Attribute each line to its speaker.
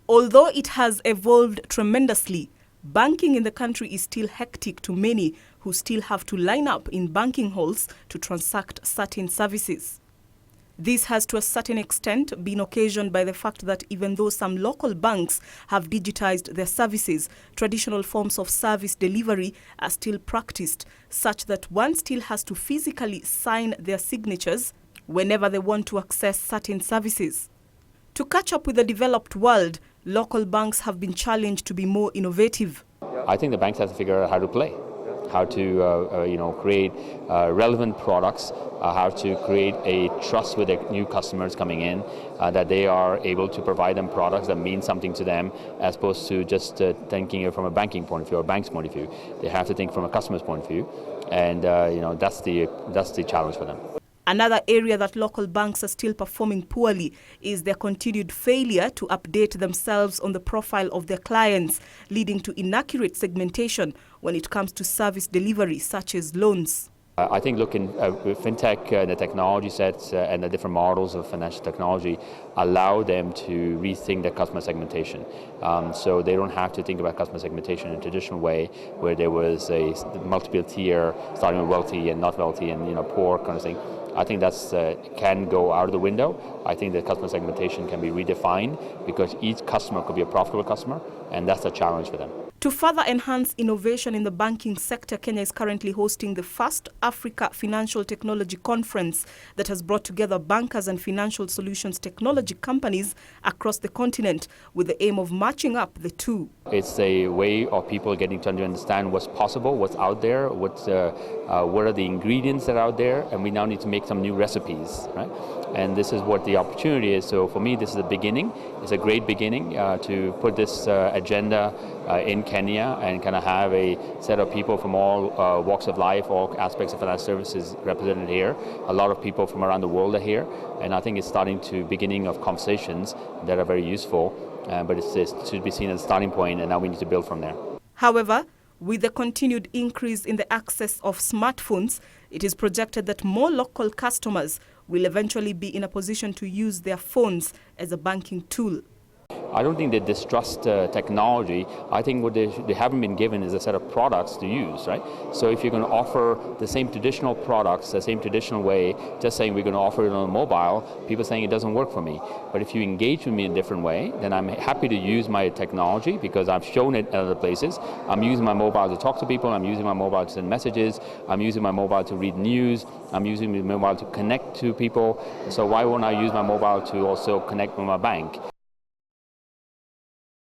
Speaker 1: Although it has evolved tremendously, banking in the country is still hectic to many who still have to line up in banking halls to transact certain services. This has to a certain extent been occasioned by the fact that even though some local banks have digitized their services, traditional forms of service delivery are still practiced, such that one still has to physically sign their signatures whenever they want to access certain services. To catch up with the developed world, local banks have been challenged to be more innovative.
Speaker 2: I think the banks have to figure out how to play, how to create relevant products, how to create a trust with their new customers coming in, that they are able to provide them products that mean something to them, as opposed to just thinking from a banking point of view or a bank's point of view. They have to think from a customer's point of view, and that's the challenge for them.
Speaker 1: Another area that local banks are still performing poorly is their continued failure to update themselves on the profile of their clients, leading to inaccurate segmentation when it comes to service delivery, such as loans.
Speaker 2: I think looking with fintech, the technology sets and the different models of financial technology allow them to rethink their customer segmentation. So they don't have to think about customer segmentation in a traditional way, where there was a multiple tier, starting with wealthy and not wealthy and poor kind of thing. I think that's can go out of the window. I think that customer segmentation can be redefined because each customer could be a profitable customer, and that's a challenge for them.
Speaker 1: To further enhance innovation in the banking sector, Kenya is currently hosting the first Africa Financial Technology Conference that has brought together bankers and financial solutions technology companies across the continent with the aim of matching up the two.
Speaker 2: It's a way of people getting to understand what's possible, what's out there, what are the ingredients that are out there, and we now need to make some new recipes, right? And this is what the opportunity is. So for me, this is a beginning. It's a great beginning to put this agenda in Kenya and kind of have a set of people from all walks of life, all aspects of financial services represented here. A lot of people from around the world are here, and I think it's starting to beginning of conversations that are very useful, but it should be seen as a starting point, and now we need to build from there.
Speaker 1: However, with the continued increase in the access of smartphones, it is projected that more local customers will eventually be in a position to use their phones as a banking tool.
Speaker 2: I don't think they distrust technology. I think what they haven't been given is a set of products to use, right? So if you're going to offer the same traditional products, the same traditional way, just saying we're going to offer it on a mobile, people saying it doesn't work for me. But if you engage with me in a different way, then I'm happy to use my technology because I've shown it at other places. I'm using my mobile to talk to people, I'm using my mobile to send messages, I'm using my mobile to read news, I'm using my mobile to connect to people. So why won't I use my mobile to also connect with my bank?